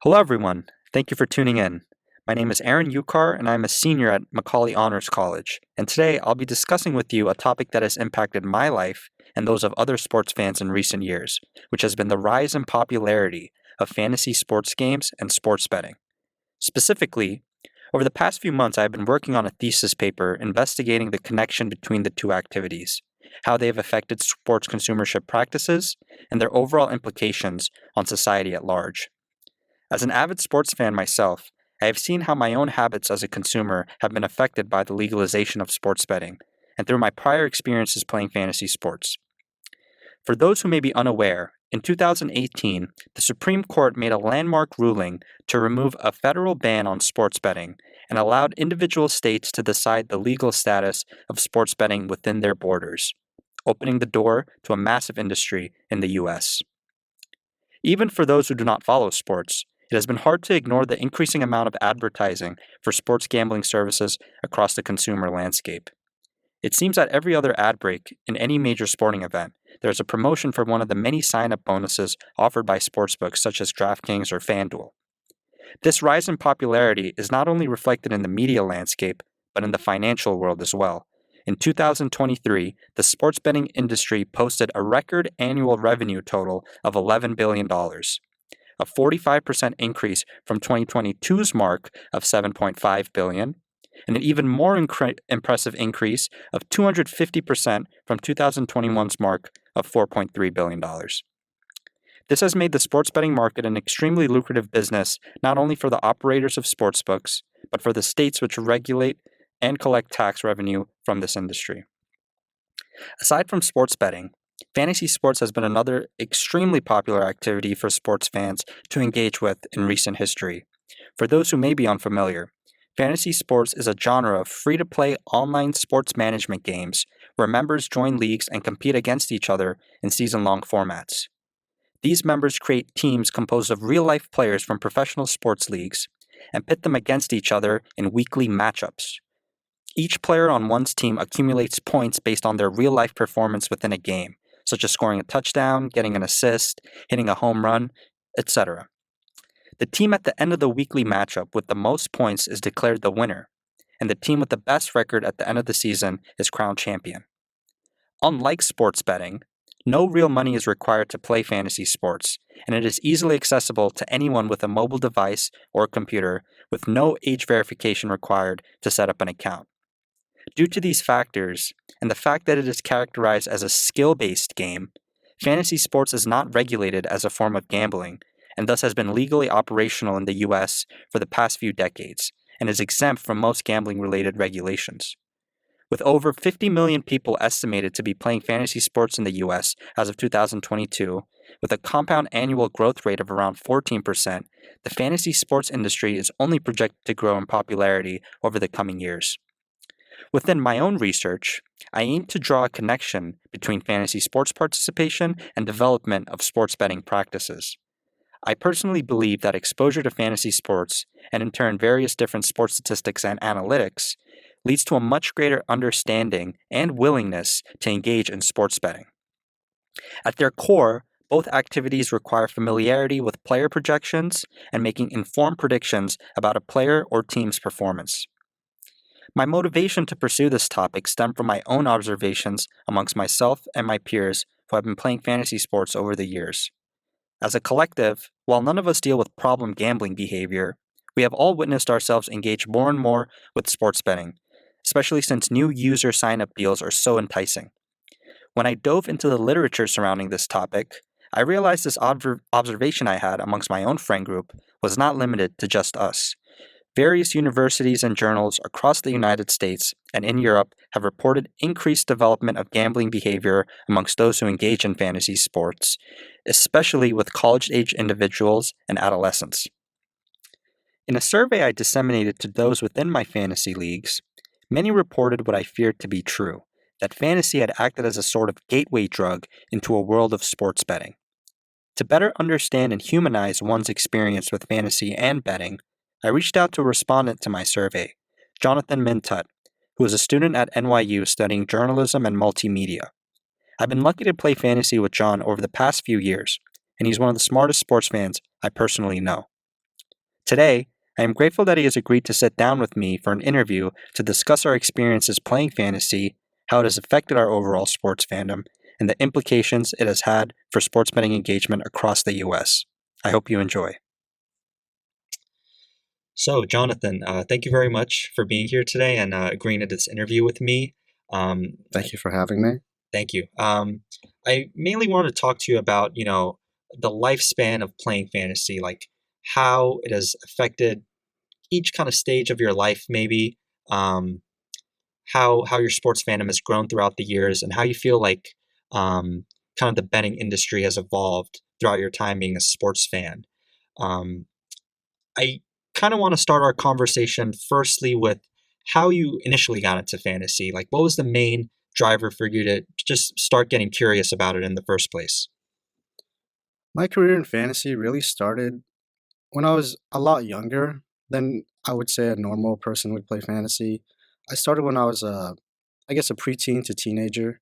Hello, everyone. Thank you for tuning in. My name is Aaron Ukar, and I'm a senior at Macaulay Honors College. And today I'll be discussing with you a topic that has impacted my life and those of other sports fans in recent years, which has been the rise in popularity of fantasy sports games and sports betting. Specifically, over the past few months, I've been working on a thesis paper investigating the connection between the two activities, how they have affected sports consumership practices, and their overall implications on society at large. As an avid sports fan myself, I have seen how my own habits as a consumer have been affected by the legalization of sports betting, and through my prior experiences playing fantasy sports. For those who may be unaware, in 2018, the Supreme Court made a landmark ruling to remove a federal ban on sports betting and allowed individual states to decide the legal status of sports betting within their borders, opening the door to a massive industry in the U.S. Even for those who do not follow sports, it has been hard to ignore the increasing amount of advertising for sports gambling services across the consumer landscape. It seems that every other ad break in any major sporting event, there is a promotion for one of the many sign-up bonuses offered by sportsbooks such as DraftKings or FanDuel. This rise in popularity is not only reflected in the media landscape, but in the financial world as well. In 2023, the sports betting industry posted a record annual revenue total of $11 billion, a 45% increase from 2022's mark of $7.5 billion, and an even more impressive increase of 250% from 2021's mark of $4.3 billion. This has made the sports betting market an extremely lucrative business not only for the operators of sportsbooks, but for the states which regulate and collect tax revenue from this industry. Aside from sports betting, fantasy sports has been another extremely popular activity for sports fans to engage with in recent history. For those who may be unfamiliar, fantasy sports is a genre of free-to-play online sports management games where members join leagues and compete against each other in season-long formats. These members create teams composed of real-life players from professional sports leagues and pit them against each other in weekly matchups. Each player on one's team accumulates points based on their real-life performance within a game, such as scoring a touchdown, getting an assist, hitting a home run, etc. The team at the end of the weekly matchup with the most points is declared the winner, and the team with the best record at the end of the season is crowned champion. Unlike sports betting, no real money is required to play fantasy sports, and it is easily accessible to anyone with a mobile device or computer with no age verification required to set up an account. Due to these factors, and the fact that it is characterized as a skill-based game, fantasy sports is not regulated as a form of gambling, and thus has been legally operational in the U.S. for the past few decades, and is exempt from most gambling-related regulations. With over 50 million people estimated to be playing fantasy sports in the U.S. as of 2022, with a compound annual growth rate of around 14%, the fantasy sports industry is only projected to grow in popularity over the coming years. Within my own research, I aim to draw a connection between fantasy sports participation and development of sports betting practices. I personally believe that exposure to fantasy sports, and in turn various different sports statistics and analytics, leads to a much greater understanding and willingness to engage in sports betting. At their core, both activities require familiarity with player projections and making informed predictions about a player or team's performance. My motivation to pursue this topic stemmed from my own observations amongst myself and my peers who have been playing fantasy sports over the years. As a collective, while none of us deal with problem gambling behavior, we have all witnessed ourselves engage more and more with sports betting, especially since new user sign-up deals are so enticing. When I dove into the literature surrounding this topic, I realized this observation I had amongst my own friend group was not limited to just us. Various universities and journals across the United States and in Europe have reported increased development of gambling behavior amongst those who engage in fantasy sports, especially with college-age individuals and adolescents. In a survey I disseminated to those within my fantasy leagues, many reported what I feared to be true, that fantasy had acted as a sort of gateway drug into a world of sports betting. To better understand and humanize one's experience with fantasy and betting, I reached out to a respondent to my survey, Jonathan Mintut, who is a student at NYU studying journalism and multimedia. I've been lucky to play fantasy with John over the past few years, and he's one of the smartest sports fans I personally know. Today, I am grateful that he has agreed to sit down with me for an interview to discuss our experiences playing fantasy, how it has affected our overall sports fandom, and the implications it has had for sports betting engagement across the U.S. I hope you enjoy. So, Jonathan, thank you very much for being here today and agreeing to this interview with me. Thank you for having me. Thank you. I mainly want to talk to you about, the lifespan of playing fantasy, like how it has affected each kind of stage of your life, maybe how your sports fandom has grown throughout the years, and how you feel like kind of the betting industry has evolved throughout your time being a sports fan. Um, I kind of want to start our conversation firstly with how you initially got into fantasy. Like, what was the main driver for you to just start getting curious about it in the first place? My career in fantasy really started when I was a lot younger than I would say a normal person would play fantasy. I started when I was I guess a preteen to teenager.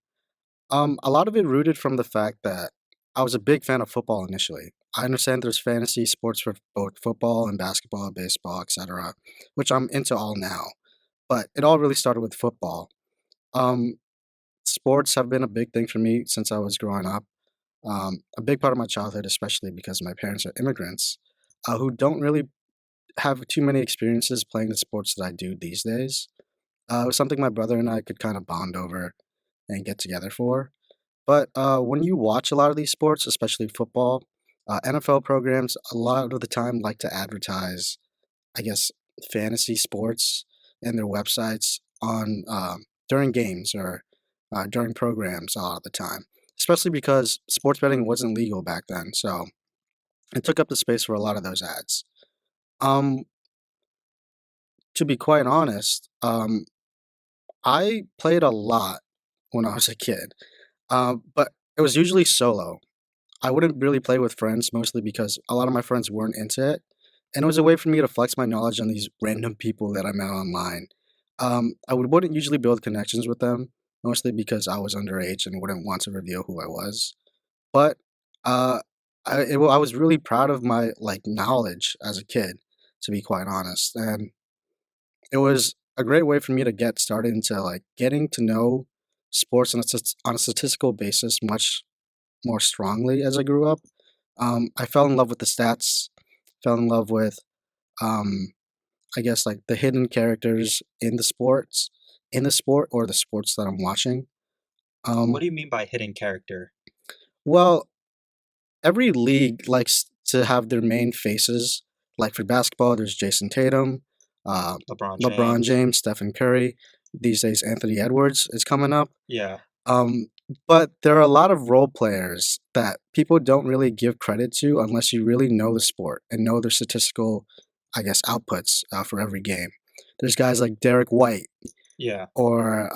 A lot of it rooted from the fact that I was a big fan of football initially. I understand there's fantasy sports for both football and basketball, baseball, etc., which I'm into all now. But it all really started with football. Um, Sports have been a big thing for me since I was growing up. A big part of my childhood, especially because my parents are immigrants who don't really have too many experiences playing the sports that I do these days. It was something my brother and I could kind of bond over and get together for. But when you watch a lot of these sports, especially football, NFL programs, a lot of the time like to advertise, I guess, fantasy sports in their websites on during games or during programs a lot of the time, especially because sports betting wasn't legal back then. So it took up the space for a lot of those ads. Um, to be quite honest, I played a lot when I was a kid, but it was usually solo. I wouldn't really play with friends, mostly because a lot of my friends weren't into it, and it was a way for me to flex my knowledge on these random people that I met online. Wouldn't usually build connections with them, mostly because I was underage and wouldn't want to reveal who I was. But uh, I was really proud of my knowledge as a kid, to be quite honest, and it was a great way for me to get started into getting to know sports on a statistical basis much more strongly as I grew up. I fell in love with the stats, fell in love with, um, I guess, like the hidden characters in the sport or the sports that I'm watching. What Um, do you mean by hidden character? well, every league likes to have their main faces. Like for basketball, there's Jason Tatum, uh, LeBron LeBron James. James, Stephen Curry. These days, Anthony Edwards is coming up. Yeah. Um, but there are a lot of role players that people don't really give credit to unless you really know the sport and know their statistical, I guess, outputs for every game. There's guys like Derek White Yeah. or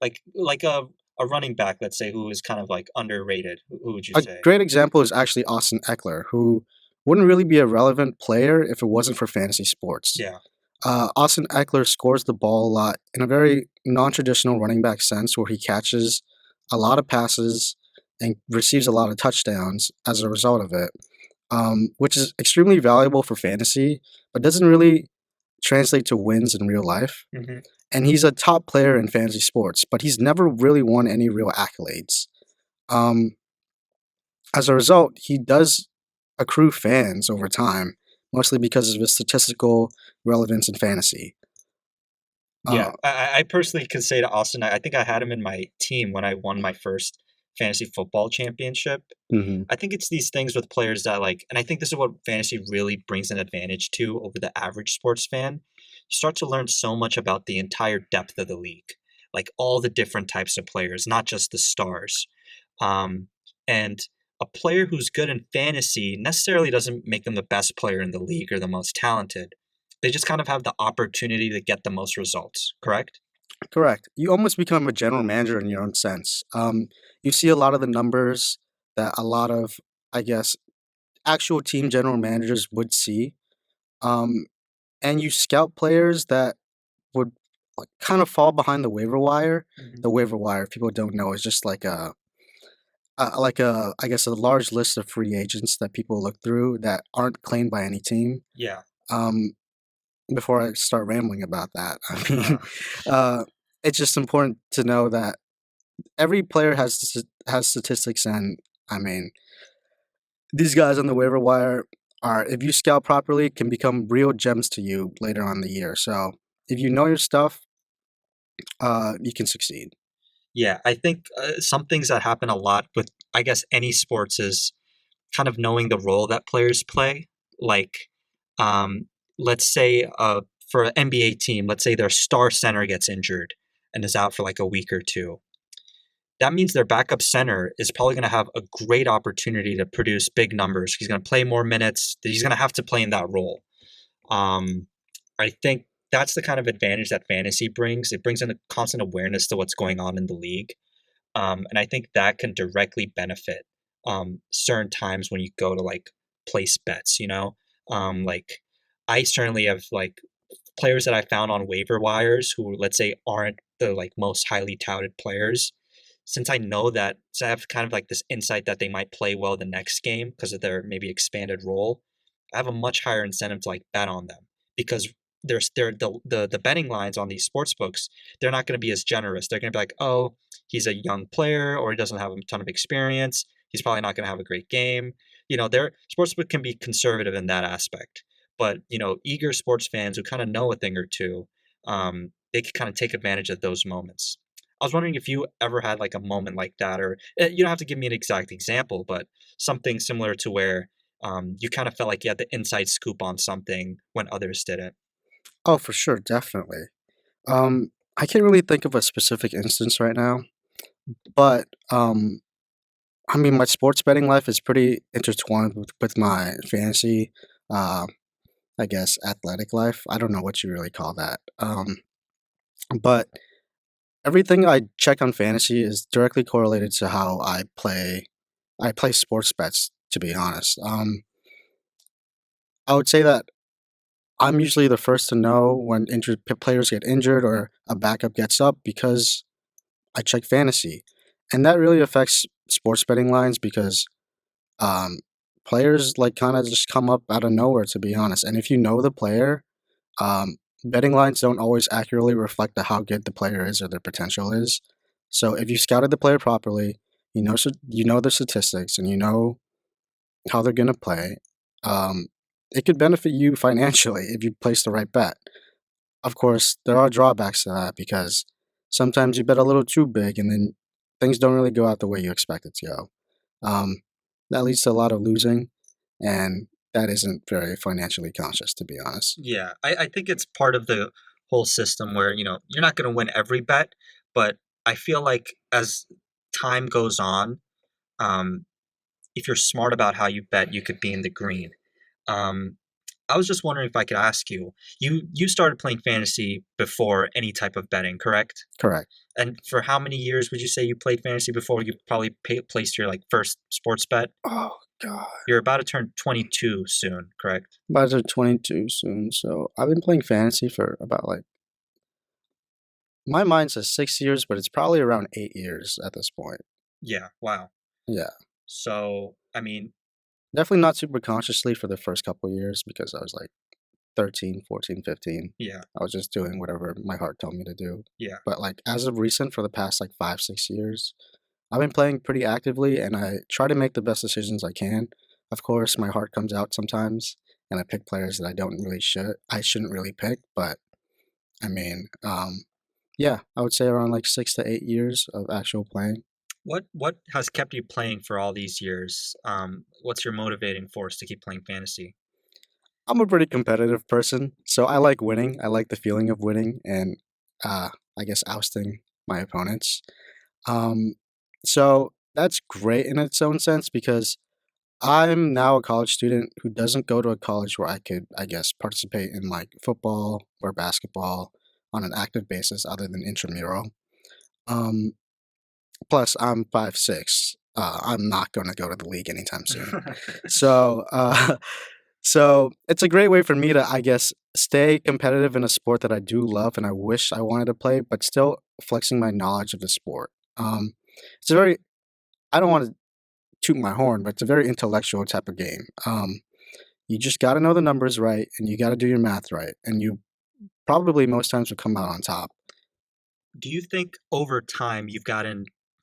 Like a running back, let's say, who is kind of like underrated. Who would you a say? great example is actually Austin Eckler, who wouldn't really be a relevant player if it wasn't for fantasy sports. Yeah. Austin Eckler scores the ball a lot in a very non-traditional running back sense, where he catches a lot of passes and receives a lot of touchdowns as a result of it, which is extremely valuable for fantasy, but doesn't really translate to wins in real life. Hmm. And he's a top player in fantasy sports, but he's never really won any real accolades. Um, as a result, he does accrue fans over time, mostly because of his statistical relevance in fantasy. Yeah, Uh, I personally could say to Austin, I think I had him in my team when I won my first fantasy football championship. mhm. I think it's these things with players that like, and I think this is what fantasy really brings an advantage to over the average sports fan. You start to learn so much about the entire depth of the league, like all the different types of players, not just the stars. Um, and a player who's good in fantasy necessarily doesn't make them the best player in the league or the most talented. They just kind of have the opportunity to get the most results, correct? Correct. You almost become a general manager in your own sense. You see a lot of the numbers that a lot of, I guess, actual team general managers would see, um, and you scout players that would kind of fall behind the waiver wire. Hmm. The waiver wire, if people don't know, is just I guess, a large list of free agents that people look through that aren't claimed by any team. Yeah. Um, before I start rambling about that, I mean, uh, it's just important to know that every player has statistics, and I mean, these guys on the waiver wire are, if you scout properly, can become real gems to you later on in the year. So if you know your stuff, you can succeed. Yeah, I think some things that happen a lot with, I guess, any sports is kind of knowing the role that players play. Like, um, let's say for an NBA team, let's say their star center gets injured and is out for like a week or two. That means their backup center is probably going to have a great opportunity to produce big numbers. He's going to play more minutes. He's going to have to play in that role. Um, I think that's the kind of advantage that fantasy brings. It brings in a constant awareness to what's going on in the league. And I think that can directly benefit certain times when you go to like place bets, like I certainly have like players that I found on waiver wires who, let's say, aren't the like most highly touted players. Since I know that, so I have kind of like this insight that they might play well the next game because of their maybe expanded role. I have a much higher incentive to like bet on them because the betting lines on these sports books, they're not going to be as generous. They're going to be like, oh, he's a young player or he doesn't have a ton of experience. He's probably not going to have a great game. Their sportsbook can be conservative in that aspect. But eager sports fans who kind of know a thing or two, they can kind of take advantage of those moments. I was wondering if you ever had like a moment like that, or you don't have to give me an exact example, but something similar to where you kind of felt like you had the inside scoop on something when others didn't. Oh, for sure, definitely. I can't really think of a specific instance right now, but I mean, my sports betting life is pretty intertwined with my fantasy, uh, I guess, athletic life. I don't know what you really call that. But everything I check on fantasy is directly correlated to how I play. I play sports bets, to be honest. I would say that I'm usually the first to know when injured players get injured or a backup gets up because I check fantasy, and that really affects sports betting lines because um, players like kind of just come up out of nowhere, to be honest. And if you know the player, betting lines don't always accurately reflect how good the player is or their potential is. So if you scouted the player properly, you know their statistics and you know how they're gonna play. Um, it could benefit you financially if you place the right bet. Of course, there are drawbacks to that because sometimes you bet a little too big and then things don't really go out the way you expect it to go. Um, that leads to a lot of losing, and that isn't very financially conscious, to be honest. Yeah, I think it's part of the whole system where, you're not going to win every bet, but I feel like as time goes on, um, if you're smart about how you bet, you could be in the green. Um, I was just wondering if I could ask you, you started playing fantasy before any type of betting, correct? Correct. And for how many years would you say you played fantasy before you probably placed your like first sports bet? Oh God. You're about to turn 22 soon, correct? About to turn 22 soon, so I've been playing fantasy for about like my mind says 6 years, but it's probably around 8 years at this point. Yeah, wow. Yeah, So, I mean, definitely not super consciously for the first couple of years because I was like 13, 14, 15. yeah, I was just doing whatever my heart told me to do. yeah. But like as of recent, for the past like 5, 6 years, I've been playing pretty actively, and I try to make the best decisions I can. Of course, my heart comes out sometimes, and I pick players that I shouldn't really pick. But I mean, yeah, I would say around like 6 to 8 years of actual playing. What has kept you playing for all these years? What's your motivating force to keep playing fantasy? I'm a pretty competitive person, so I like winning. I like the feeling of winning, and uh, I guess ousting my opponents. Um, so that's great in its own sense because I'm now a college student who doesn't go to a college where I could, I guess, participate in like football or basketball on an active basis other than intramural. Um, plus, I'm 5'6". I'm not going to go to the league anytime soon. So, so it's a great way for me to, I guess, stay competitive in a sport that I do love and I wish I wanted to play, but still flexing my knowledge of the sport. It's a very, I don't want to toot my horn, but it's a very intellectual type of game. You just got to know the numbers right, and you got to do your math right, and you probably most times will come out on top. Do you think over time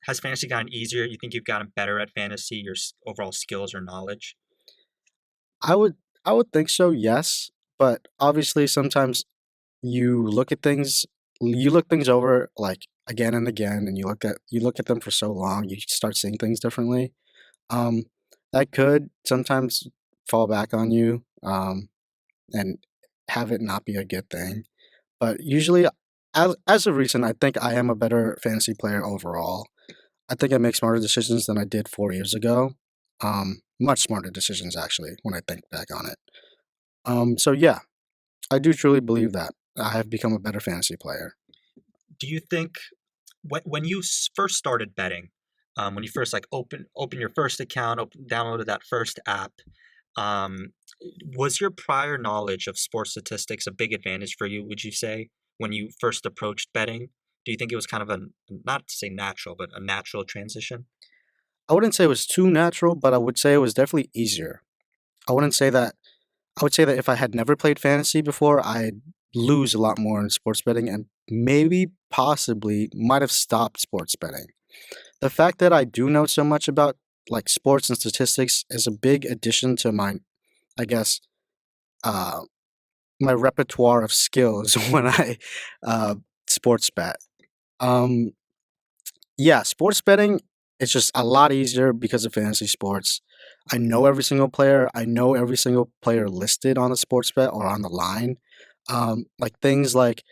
has fantasy gotten easier? You think you've gotten better at fantasy, your overall skills or knowledge? I would I would think so, yes, but obviously sometimes you look at things you look things over like again and again, and you look at them for so long, you start seeing things differently. Um, that could sometimes fall back on you, and have it not be a good thing. But usually, as of recent, I think I am a better fantasy player overall. I think I make smarter decisions than I did 4 years ago. Much smarter decisions actually when I think back on it. So yeah, I do truly believe that I have become a better fantasy player. Do you think when you first started betting, when you first like open your first account, downloaded that first app, um, was your prior knowledge of sports statistics a big advantage for you? Would you say when you first approached betting? Do you think it was kind of a not to say natural, but a natural transition? I wouldn't say it was too natural, but I would say it was definitely easier. I wouldn't say that. I would say that if I had never played fantasy before, I'd lose a lot more in sports betting and maybe possibly might have stopped sports betting. The fact that I do know so much about like sports and statistics is a big addition to my, I guess, uh, my repertoire of skills when I uh, sports bet. Um, yeah, sports betting is just a lot easier because of fantasy sports. I know every single player. I know every single player listed on the sports bet or on the line. Like things like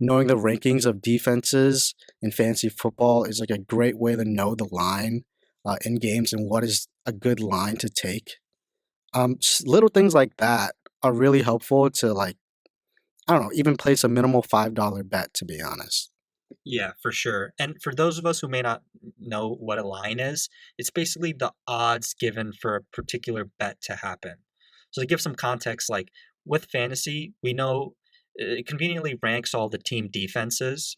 knowing the rankings of defenses in fantasy football is like a great way to know the line in games and what is a good line to take. Little things like that are really helpful to like I don't know even place a minimal $5 bet to be honest. Yeah, for sure. And for those of us who may not know what a line is, it's basically the odds given for a particular bet to happen. So to give some context, like with fantasy, we know it conveniently ranks all the team defenses.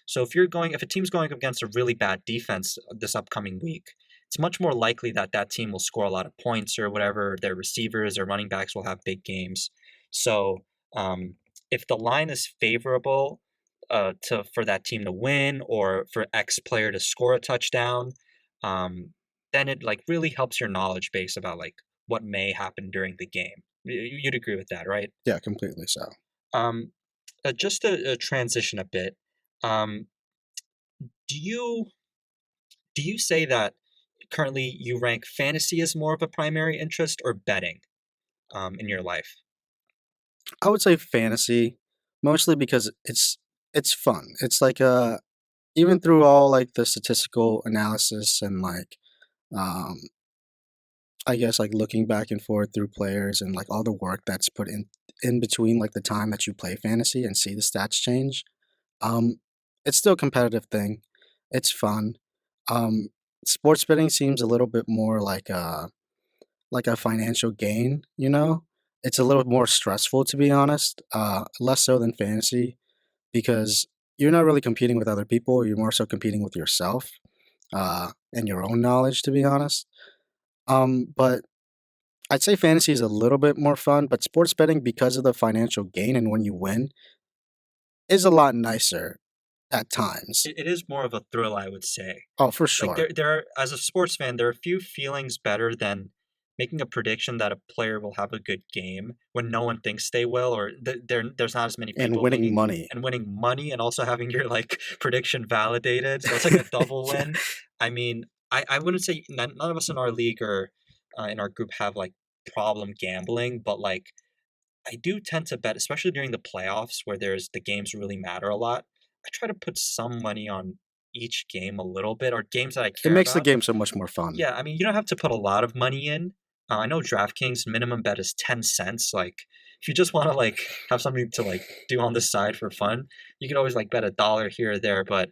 So if a team's going up against a really bad defense this upcoming week, it's much more likely that that team will score a lot of points or whatever. Their receivers or running backs will have big games. So um, if the line is favorable to for that team to win or for X player to score a touchdown, um, then it like really helps your knowledge base about like what may happen during the game. You'd agree with that, right? Yeah, completely so. Um, just to transition a bit, um, do you say that currently you rank fantasy as more of a primary interest or betting in your life? I would say fantasy, mostly because it's fun. It's like even through all like the statistical analysis and like um I guess like looking back and forth through players and like all the work that's put in between like the time that you play fantasy and see the stats change. Um it's still a competitive thing. It's fun. Um Sports betting seems a little bit more like a financial gain, you know? It's a little more stressful to be honest. Less so than fantasy because you're not really competing with other people. You're more so competing with yourself and your own knowledge, to be honest. But I'd say fantasy is a little bit more fun, but sports betting, because of the financial gain and when you win, is a lot nicer at times. It is more of a thrill, I would say. Oh, for Like sure. as a sports fan, there are a few feelings better than making a prediction that a player will have a good game when no one thinks they will, or there's not as many And people winning thinking money. and winning money, and also having your like prediction validated. So it's like a double Yeah. win. I mean, I wouldn't say none of us in our league or in our group have like problem gambling, but like I do tend to bet, especially during the playoffs where the games really matter a lot. I try to put some money on each game a little bit, or games that I It care makes the about. game so much more fun. Yeah, I mean, you don't have to put a lot of money in. I know DraftKings minimum bet is 10 cents. Like, if you just want to like have something to like do on the side for fun, you can always like bet a dollar here or there. But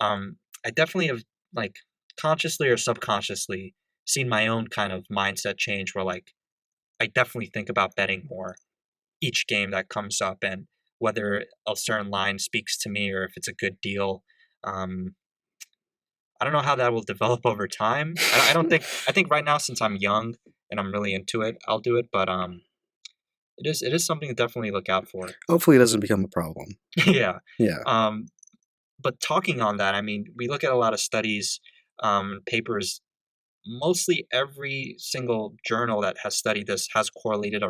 I definitely have like consciously or subconsciously seen my own kind of mindset change where like I definitely think about betting more each game that comes up and whether a certain line speaks to me or if it's a good deal. Um, I don't know how that will develop over time. I don't think I think right now since I'm young and I'm really into it, I'll do it. But It is something to definitely look out for. Hopefully, it doesn't become a problem. Yeah. Yeah. Um, but talking on that, I mean, we look at a lot of studies, papers. Mostly every single journal that has studied this has correlated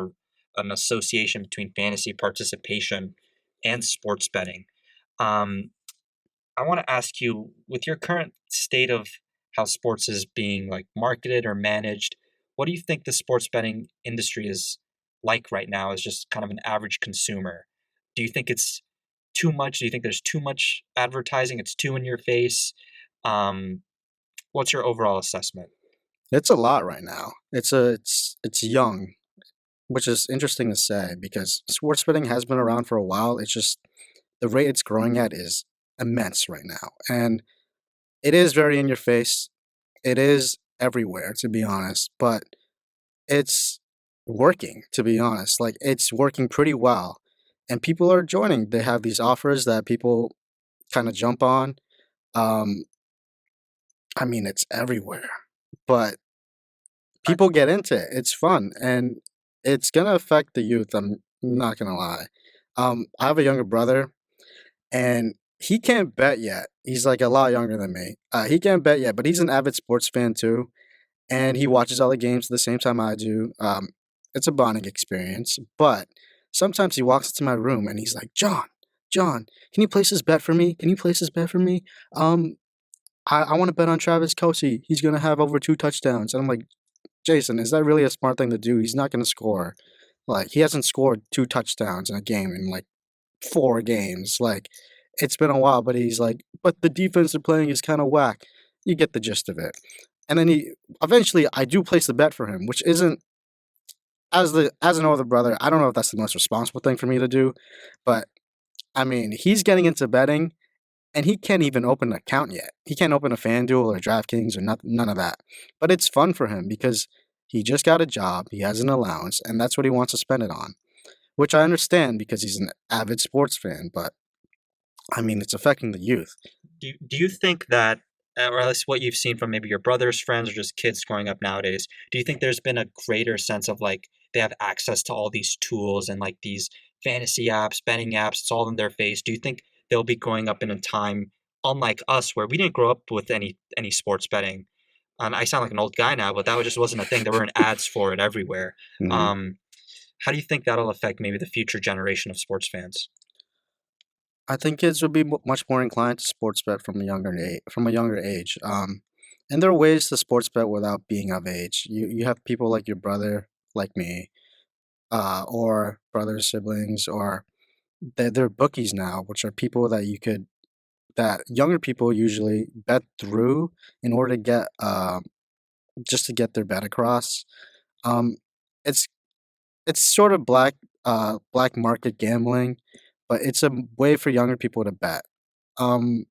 an association between fantasy participation and sports betting. Um, I want to ask you, with your current state of how sports is being like marketed or managed, what do you think the sports betting industry is like right now as just kind of an average consumer? Do you think it's too much? Do you think there's too much advertising? It's too in your face? Um, what's your overall assessment? It's a lot right now. It's young, which is interesting to say because sports betting has been around for a while. It's just the rate it's growing at is immense right now. And it is very in your face. It is everywhere, to be honest, but it's working, to be honest. Like it's working pretty well. And people are joining. They have these offers that people kind of jump on. Um, I mean, it's everywhere. But I, people get into it. It's fun and it's gonna affect the youth. I'm not gonna lie. I have a younger brother and he can't bet yet. He's like a lot younger than me. He can't bet yet, but he's an avid sports fan too, and he watches all the games at the same time I do. It's a bonding experience, but sometimes he walks into my room and he's like, John, can you place this bet for me? Can you place this bet for me? Um, I want to bet on Travis Kelsey. He's gonna have over 2 touchdowns, and I'm like, Jason, is that really a smart thing to do? He's not going to score. Like, he hasn't scored 2 touchdowns in a game in like 4 games. Like, it's been a while, but he's like, but the defense they're playing is kind of whack. You get the gist of it. And then eventually, I do place the bet for him, which isn't, as an older brother, I don't know if that's the most responsible thing for me to do, but I mean, he's getting into betting and he can't even open an account yet. He can't open a FanDuel or DraftKings or none of that. But it's fun for him because he just got a job, he has an allowance, and that's what he wants to spend it on. Which I understand because he's an avid sports fan, but I mean, it's affecting the youth. do you think that, or at least what you've seen from maybe your brother's friends or just kids growing up nowadays, do you think there's been a greater sense of like they have access to all these tools and like these fantasy apps, betting apps, it's all in their face? Do you think they'll be growing up in a time unlike us where we didn't grow up with any sports betting? And I sound like an old guy now, but that just wasn't a thing. There weren't ads for it everywhere. Mhm. Um, how do you think that'll affect maybe the future generation of sports fans? I think kids would be much more inclined to sports bet from a younger age. And there are ways to sports bet without being of age. You have people like your brother, like me, or brothers, siblings, or they're bookies now, which are people that younger people usually bet through in order to get just to get their bet across. Um, it's it's sort of black market gambling, but it's a way for younger people to bet. Um,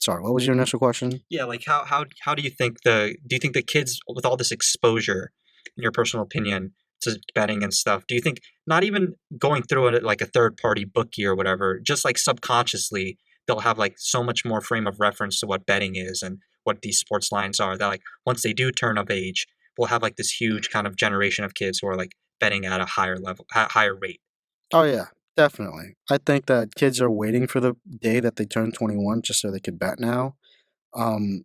sorry, what was your initial question? Yeah, like how do you think the kids with all this exposure, in your personal opinion, to betting and stuff, do you think not even going through it like a third party bookie or whatever, just like subconsciously they'll have like so much more frame of reference to what betting is and what these sports lines are that like once they do turn of age, we'll have like this huge kind of generation of kids who are like betting at a higher level, higher rate. Oh yeah, definitely. I think that kids are waiting for the day that they turn 21 just so they could bet now. Um,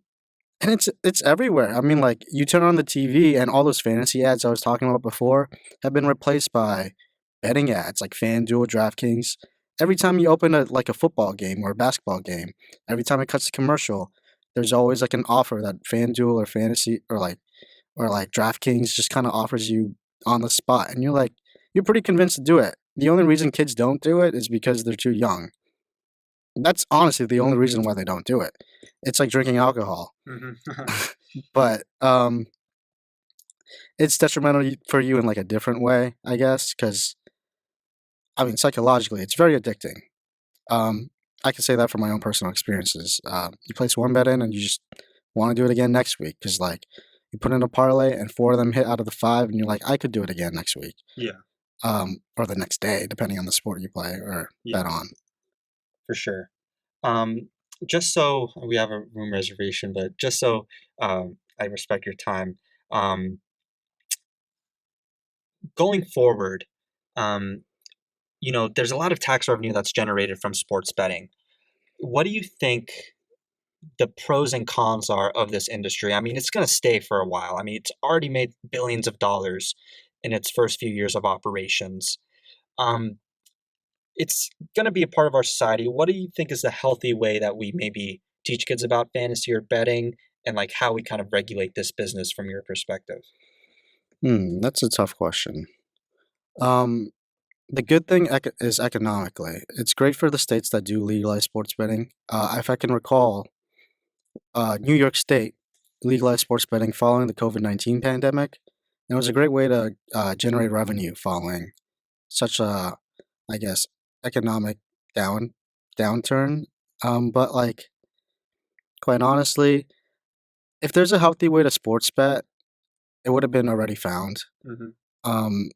And it's everywhere. I mean, like you turn on the TV and all those fantasy ads I was talking about before have been replaced by betting ads like FanDuel, DraftKings. Every time you open a football game or a basketball game, every time it cuts to commercial, there's always like an offer that FanDuel or fantasy or like DraftKings just kind of offers you on the spot, and you're pretty convinced to do it. The only reason kids don't do it is because they're too young. That's honestly the only reason why they don't do it. It's like drinking alcohol. Hmm. But it's detrimental for you in like a different way, I guess, because I mean psychologically, it's very addicting. Um, I can say that from my own personal experiences. You place one bet in, and you just want to do it again next week because like you put in a parlay, and 4 of them hit out of the 5, and you're like, I could do it again next week, Yeah, or the next day, depending on the sport you play or yeah, bet on. for sure. Um, just so we have a room reservation, but just so I respect your time. Um, going forward, um, there's a lot of tax revenue that's generated from sports betting. What do you think the pros and cons are of this industry? I mean, it's going to stay for a while. I mean, it's already made billions of dollars in its first few years of operations. Um, it's going to be a part of our society. What do you think is the healthy way that we maybe teach kids about fantasy or betting, and like how we kind of regulate this business from your perspective? That's a tough question. Um, the good thing is economically, it's great for the states that do legalize sports betting. If I can recall, New York State legalized sports betting following the COVID-19 pandemic. And it was a great way to generate revenue following such a, I guess, economic down downturn. But like, quite honestly, if there's a healthy way to sports bet, it would have been already found. Hmm. Um,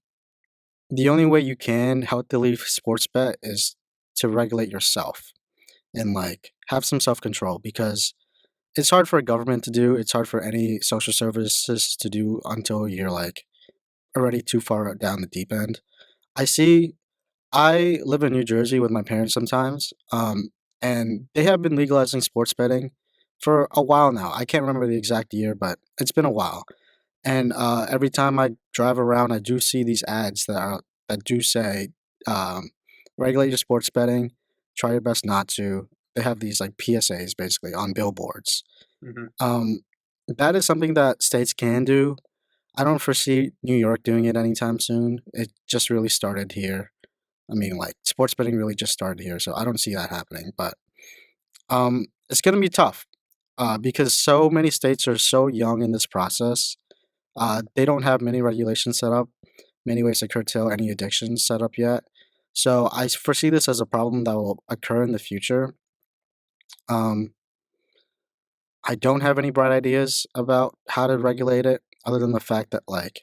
the only way you can healthily sports bet is to regulate yourself and like have some self control because it's hard for a government to do. It's hard for any social services to do until you're like already too far down the deep end. I see. I live in New Jersey with my parents sometimes, and they have been legalizing sports betting for a while now. I can't remember the exact year, but it's been a while. And every time I drive around, I do see these ads that do say, um, "Regulate your sports betting. Try your best not to." They have these like PSAs basically on billboards. Hmm. Um, that is something that states can do. I don't foresee New York doing it anytime soon. It just really started here. I mean, like sports betting really just started here, so I don't see that happening. But it's going to be tough because so many states are so young in this process. They don't have many regulations set up, many ways to curtail any addictions set up yet. So I foresee this as a problem that will occur in the future. Um, I don't have any bright ideas about how to regulate it, other than the fact that like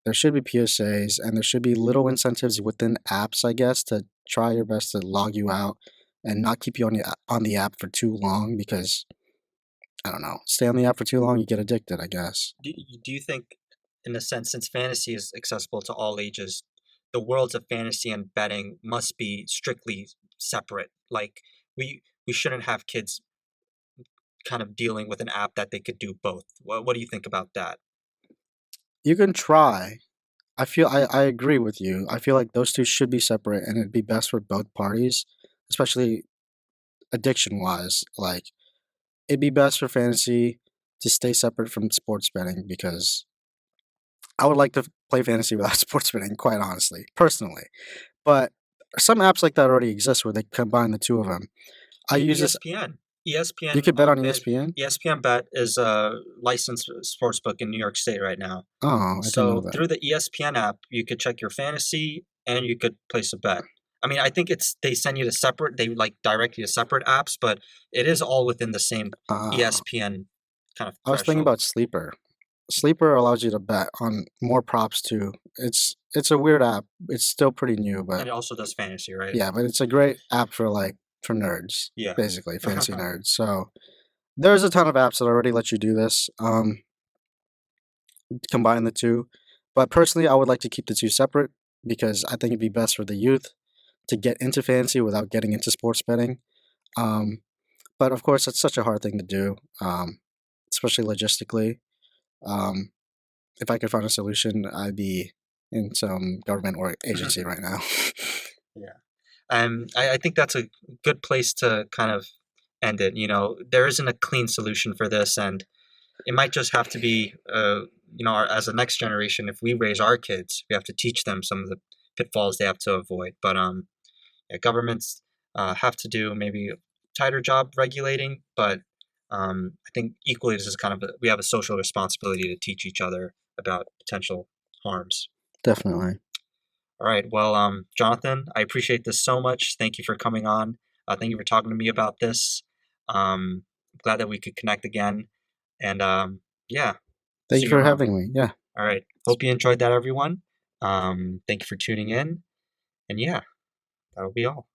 there should be PSAs and there should be little incentives within apps, I guess, to try your best to log you out and not keep you on the app for too long because I don't know, stay on the app for too long, you get addicted, I guess. Do you think, in a sense, since fantasy is accessible to all ages, the worlds of fantasy and betting must be strictly separate? Like we shouldn't have kids kind of dealing with an app that they could do both. What do you think about that? You can try. I agree with you. I feel like those two should be separate and it'd be best for both parties, especially addiction wise. Like it'd be best for fantasy to stay separate from sports betting because I would like to play fantasy without sports betting, quite honestly, personally. But some apps like that already exist where they combine the two of them. I use this. ESPN. You ESPN could bet on ESPN. ESPN Bet is a licensed sports book in New York State right now. Oh, I didn't know So that. through the ESPN app, you could check your fantasy and you could place a bet. I mean, I think they send you to separate, they like direct you to separate apps, but it is all within the same ESPN kind of I was thinking threshold. about Sleeper. Sleeper allows you to bet on more props too. It's a weird app. It's still pretty new, And but it also does fantasy, right? yeah, but it's a great app for like for nerds, Yeah. basically fantasy nerds. So there's a ton of apps that already let you do this. Combine the two, but personally, I would like to keep the two separate because I think it'd be best for the youth to get into fantasy without getting into sports betting. Um, but of course, it's such a hard thing to do, especially logistically. Um, if I could find a solution, I'd be in some government or agency right now. Yeah. I think that's a good place to kind of end it. There isn't a clean solution for this, and it might just have to be, as a next generation, if we raise our kids, we have to teach them some of the pitfalls they have to avoid. But yeah, governments have to do maybe a tighter job regulating, but I think equally this is kind of we have a social responsibility to teach each other about potential harms. Definitely. All right. Well, Jonathan, I appreciate this so much. Thank you for coming on. Thank you for talking to me about this. Glad that we could connect again. And yeah, Thank see you you for around. having me. Yeah. All right. Hope you enjoyed that, everyone. Thank you for tuning in. And yeah, that'll be all.